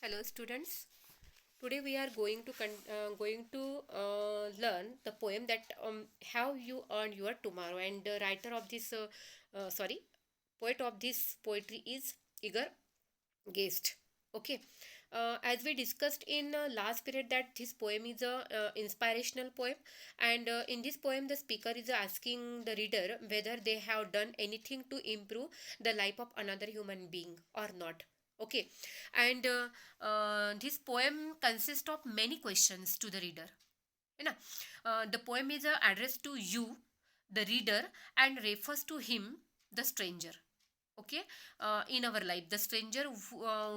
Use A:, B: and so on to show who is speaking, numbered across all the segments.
A: Hello students. Today we are going to learn the poem that How You Earn Your Tomorrow, and the writer of this sorry poet of this poetry is Igor Guest. Okay. As we discussed in last period that this poem is a inspirational poem, and in this poem the speaker is asking the reader whether they have done anything to improve the life of another human being or not. Okay. And this poem consists of many questions to the reader. है ना? The poem is addressed to you, the reader, and refers to him, the stranger. Okay, in our life, the stranger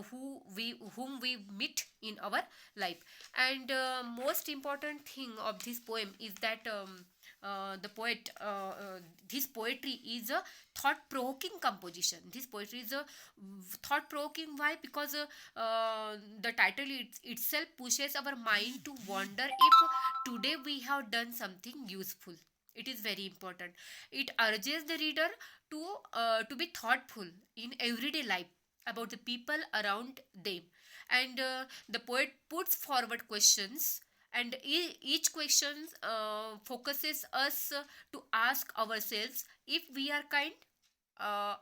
A: whom we meet in our life. And most important thing of this poem is that the poet this poetry is a thought provoking composition. This poetry is a thought provoking. Why? Because the title itself pushes our mind to wonder if today we have done something useful. It is very important. It urges the reader to be thoughtful in everyday life about the people around them. And the poet puts forward questions, and each question focuses us to ask ourselves if we are kind,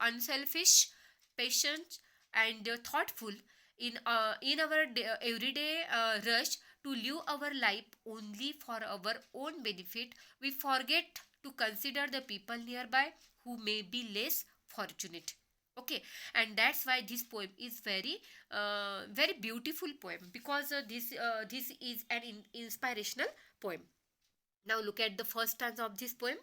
A: unselfish, patient, and thoughtful in our everyday rush to live our life only for our own benefit. We forget to consider the people nearby who may be less fortunate. Okay, and that's why this poem is very beautiful poem, because this is an inspirational poem. Now look at the first stanza of this poem.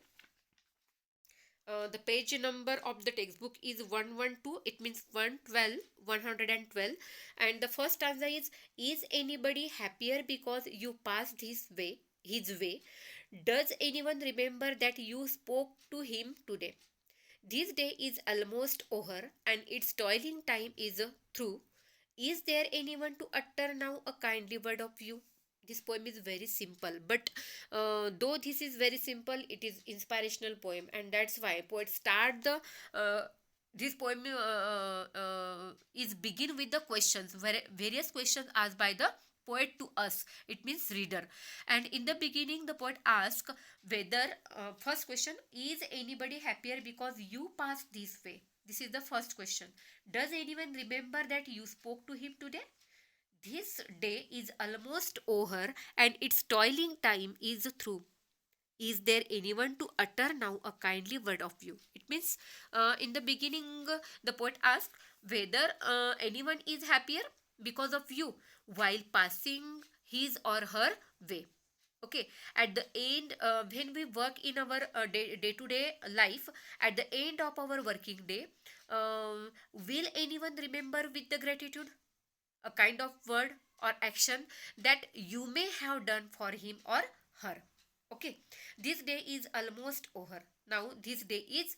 A: The page number of the textbook is 112. It means 112, 112. And the first stanza is anybody happier because you passed his way? Does anyone remember that you spoke to him today? This day is almost over, and its toiling time is through. Is there anyone to utter now a kindly word of you? This poem is very simple, but though this is very simple, it is inspirational poem, and that's why poet start the this poem is begin with the questions, various questions asked by the poet to us. It means reader. And in the beginning the poet asks whether first question, is anybody happier because you passed this way? This is the first question. Does anyone remember that you spoke to him today? This day is almost over, and its toiling time is through. Is there anyone to utter now a kindly word of you? It means in the beginning, the poet asks whether anyone is happier because of you while passing his or her way. Okay, at the end, when we work in our day to day life, at the end of our working day, will anyone remember with the gratitude a kind of word or action that you may have done for him or her? Okay, this day is almost over. Now this day is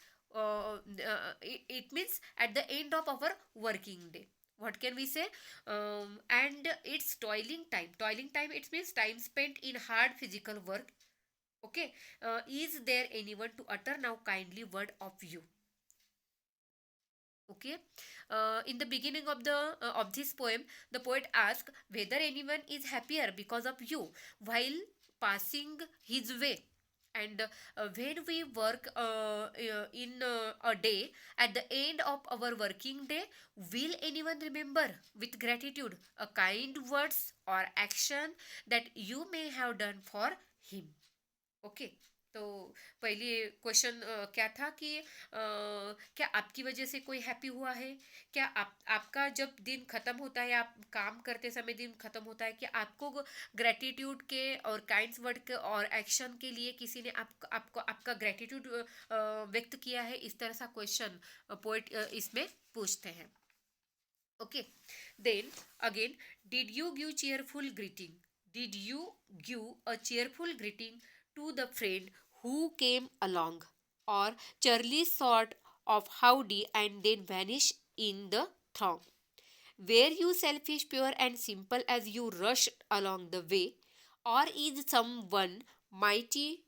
A: it means at the end of our working day. What can we say? And it's toiling time, it means time spent in hard physical work. Okay, is there anyone to utter now kindly word of you? Okay, in the beginning of the of this poem, the poet asks whether anyone is happier because of you while passing his way. And when we work in a day, at the end of our working day, will anyone remember with gratitude a kind words or action that you may have done for him? Okay, तो पहले question क्या था कि क्या आपकी वजह से कोई हैप्पी हुआ है? क्या आपका जब दिन ख़त्म होता है, आप काम करते समय दिन ख़त्म होता है, क्या आपको ग्रेटिट्यूड के और काइंड वर्ड के और एक्शन के लिए किसी ने आपको आपका ग्रेटिट्यूड व्यक्त किया है? इस तरह सा क्वेश्चन पोइट इसमें पूछते हैं. Okay, then again, did you give cheerful greeting? Did you give a cheerful greeting to the friend who came along? Or Charlie sort of howdy and then vanish in the throng? Were you selfish, pure, and simple as you rushed along the way? Or is someone mighty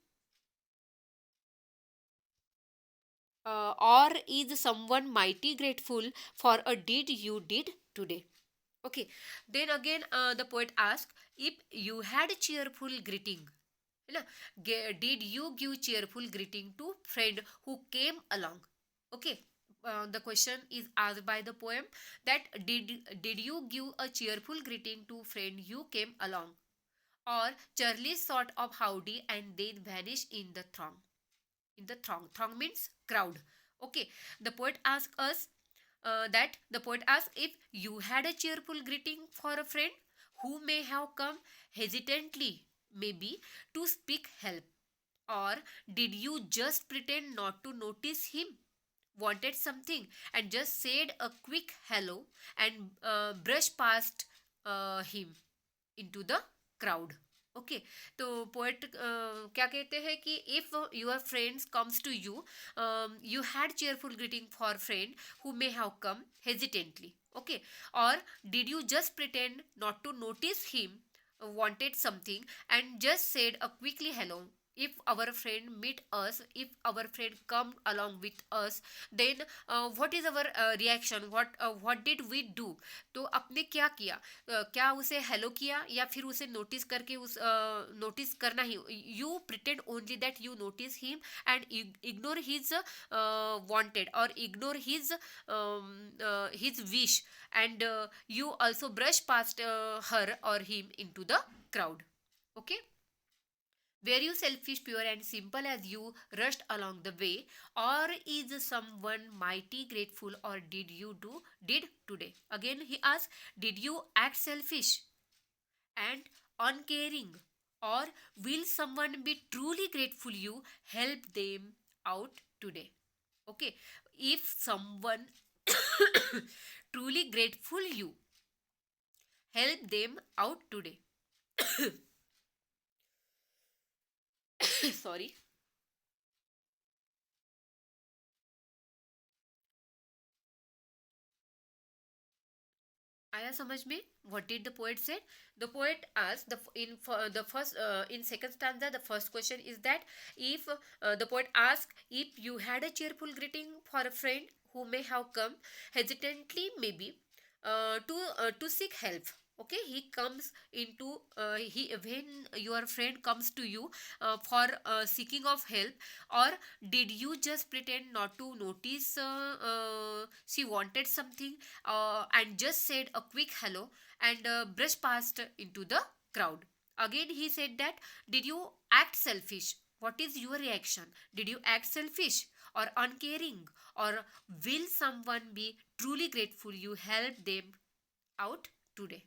A: or is someone mighty grateful for a deed you did today? Okay, then again the poet asks, if you had a cheerful greeting, है ना, did you give cheerful greeting to friend who came along? Okay, the question is asked by the poem that did you give a cheerful greeting to friend you came along, or Charlie sort of howdy and then vanished in the throng. In the throng. Throng means crowd. Okay. The poet asks us that the poet asks, if you had a cheerful greeting for a friend who may have come hesitantly, maybe to speak help, or did you just pretend not to notice him? Wanted something and just said a quick hello and brushed past him into the crowd. Okay, तो poet क्या कहते हैं कि if your friends comes to you, you had cheerful greeting for friend who may have come hesitantly. Okay, or did you just pretend not to notice him, wanted something and just said a quickly hello? If our friend meet us, if our friend come along with us, then what is our reaction, what did we do? तो आपने क्या किया? क्या उसे hello किया या फिर उसे नोटिस करके उस नोटिस करना ही, you pretend only that you notice him and ignore his wanted or ignore his wish, and you also brush past her or him into the crowd. Okay, were you selfish, pure, and simple as you rushed along the way, or is someone mighty grateful, or did today? Again, he asks, did you act selfish and uncaring, or will someone be truly grateful you help them out today? Okay, if someone truly grateful you help them out today. Sorry. आया समझ में? What did the poet say? The poet asked the first in second stanza. The first question is that if the poet asked, if you had a cheerful greeting for a friend who may have come hesitantly, maybe to seek help. Okay, he comes into he when your friend comes to you for seeking of help, or did you just pretend not to notice she wanted something and just said a quick hello and brushed past into the crowd? Again, he said that, did you act selfish? What is your reaction? Did you act selfish or uncaring, or will someone be truly grateful you helped them out today?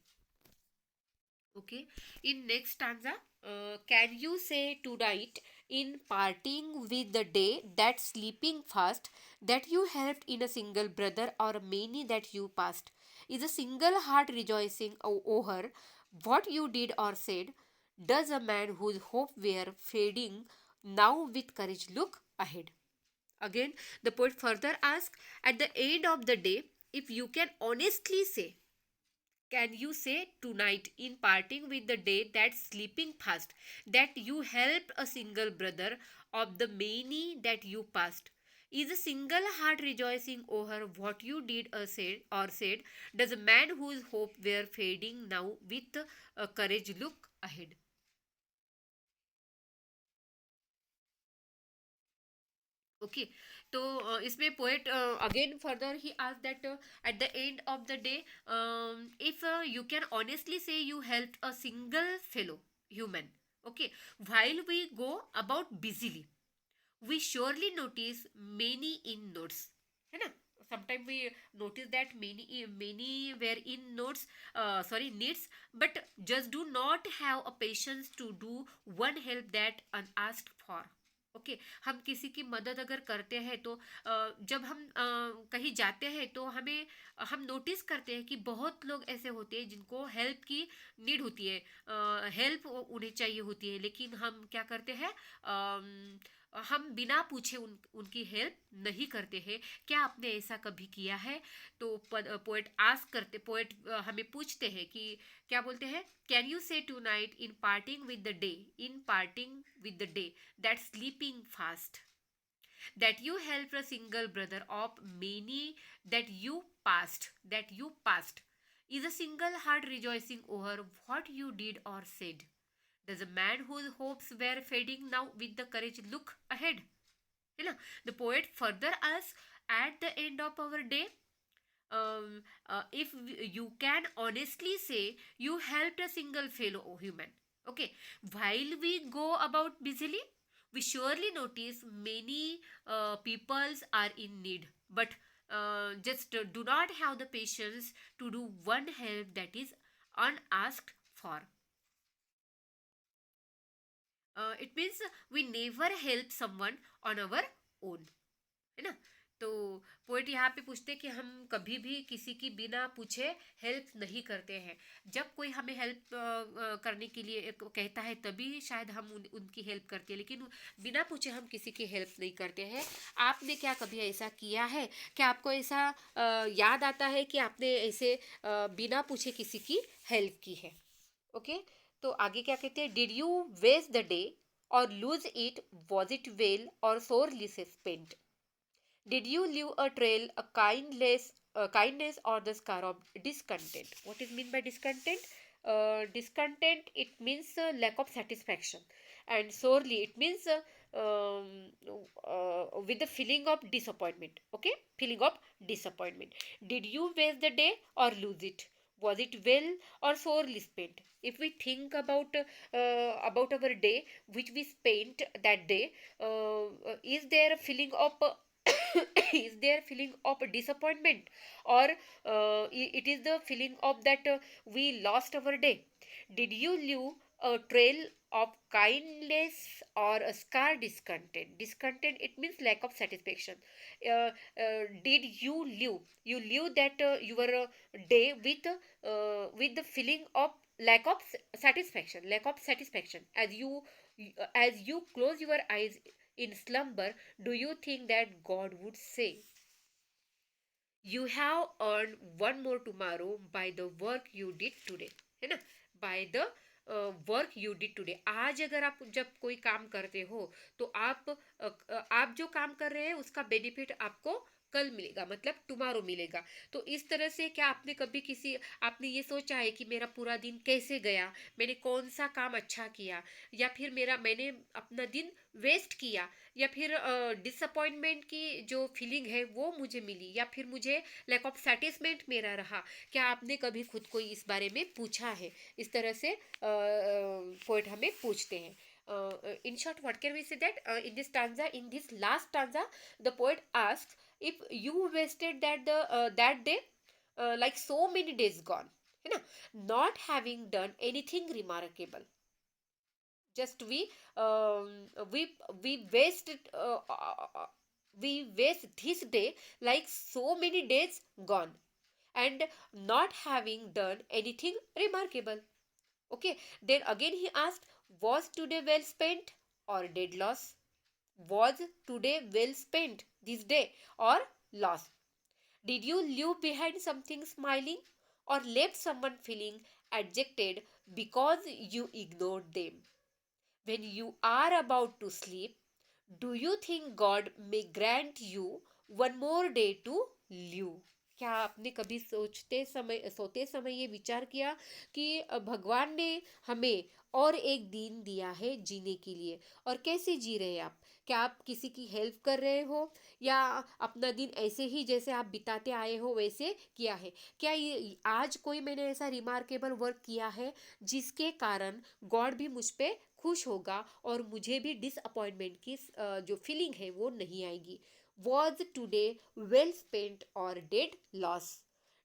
A: Okay, in next stanza, can you say tonight, in parting with the day that's sleeping fast, that you helped in a single brother or many that you passed? Is a single heart rejoicing over what you did or said? Does a man whose hope were fading now with courage look ahead? Again, the poet further asks, at the end of the day, if you can honestly say, can you say tonight, in parting with the day that's sleeping fast, that you helped a single brother of the many that you passed? Is a single heart rejoicing over what you did or said? Does a man whose hope were fading now with courage look ahead? Okay, तो इसमें poet again further he आज that at the end of the day, if you can honestly say you helped a single fellow human, okay, while we go about busily, we surely notice many in notes, है ना? Sometimes we notice that many were in notes, sorry, needs, but just do not have a patience to do one help that unasked for. Okay, हम किसी की मदद अगर करते हैं तो जब हम कहीं जाते हैं तो हम नोटिस करते हैं कि बहुत लोग ऐसे होते हैं जिनको हेल्प की नीड होती है, हेल्प उन्हें चाहिए होती है, लेकिन हम क्या करते हैं, हम बिना पूछे उनकी हेल्प नहीं करते हैं. क्या आपने ऐसा कभी किया है? तो पोएट हमें पूछते हैं कि क्या बोलते हैं, can you say tonight, in parting with the day that slipping fast, that you helped a single brother of many that you passed, Is a single heart rejoicing over what you did or said? Does a man whose hopes were fading now with the courage look ahead? है ना. The poet further asks, at the end of our day, if you can honestly say you helped a single fellow human, okay, while we go about busily, we surely notice many peoples are in need, but just do not have the patience to do one help that is unasked for. It means we never help someone on our own, है ना. तो poet यहाँ पे पूछते हैं कि हम कभी भी किसी की बिना पूछे हेल्प नहीं करते हैं. जब कोई हमें हेल्प करने के लिए कहता है तभी शायद हम उनकी हेल्प करते हैं, लेकिन बिना पूछे हम किसी की हेल्प नहीं करते हैं. आपने क्या कभी ऐसा किया है? क्या आपको ऐसा याद आता है कि आपने ऐसे बिना पूछे किसी की हेल्प की है? ओके. तो आगे क्या कहते हैं, did you waste the day or lose it, was it well or sorely spent? Did you leave a trail, a kindness, or the scar of discontent? What is mean by discontent? Discontent, it means lack of satisfaction, and sorely it means with the feeling of disappointment. Okay, feeling of disappointment. Did you waste the day or lose it? Was it well or sorely spent? If we think about our day which we spent that day, is there a feeling of is there feeling of disappointment, or it is the feeling of that we lost our day? Did you leave a trail of kindness or a scar discontent? Discontent, it means lack of satisfaction. Did you live that your day with the feeling of lack of satisfaction as you close your eyes in slumber? Do you think that God would say, you have earned one more tomorrow by the work you did today? है ना. by the work you did today. आज अगर आप जब कोई काम करते हो तो आप जो काम कर रहे हैं उसका बेनिफिट आपको कल मिलेगा, मतलब टुमारो मिलेगा. तो इस तरह से क्या आपने ये सोचा है कि मेरा पूरा दिन कैसे गया, मैंने कौन सा काम अच्छा किया, या फिर मैंने अपना दिन वेस्ट किया, या फिर डिसअपॉइंटमेंट की जो फीलिंग है वो मुझे मिली, या फिर मुझे लैक ऑफ सेटिस्फेक्ट मेरा रहा? क्या आपने कभी खुद को इस बारे में पूछा है? इस तरह से पोएट हमें पूछते हैं. In short, what can we say that in this last stanza, the poet asks, if you wasted that day like so many days gone, है ना, not having done anything remarkable, just um, we we wasted we waste this day like so many days gone, and not having done anything remarkable. Okay, then again he asked, was today well spent or dead loss? Was today well spent this day or lost? Did you leave behind something smiling or left someone feeling dejected because you ignored them? When you are about to sleep, do you think God may grant you one more day to live? क्या आपने कभी सोते समय ये विचार किया कि भगवान ने हमें और एक दिन दिया है जीने के लिए, और कैसे जी रहे हैं आप? क्या आप किसी की हेल्प कर रहे हो, या अपना दिन ऐसे ही जैसे आप बिताते आए हो वैसे किया है? क्या आज कोई मैंने ऐसा रिमार्केबल वर्क किया है जिसके कारण गॉड भी मुझ पे खुश होगा और मुझे भी डिसअपॉइंटमेंट की जो फीलिंग है वो नहीं आएगी? Was today well spent or dead loss?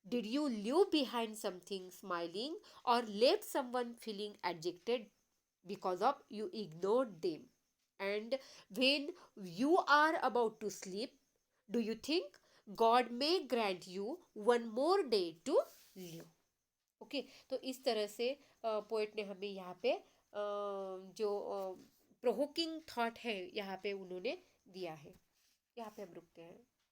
A: Did you leave behind something smiling or left someone feeling dejected because of you ignored them? And when you are about to sleep, do you think God may grant you one more day to live? Okay. तो इस तरह से poet ने हमें यहाँ पे जो provoking thought है यहाँ पे उन्होंने दिया है. यहाँ पे हम रुकते हैं.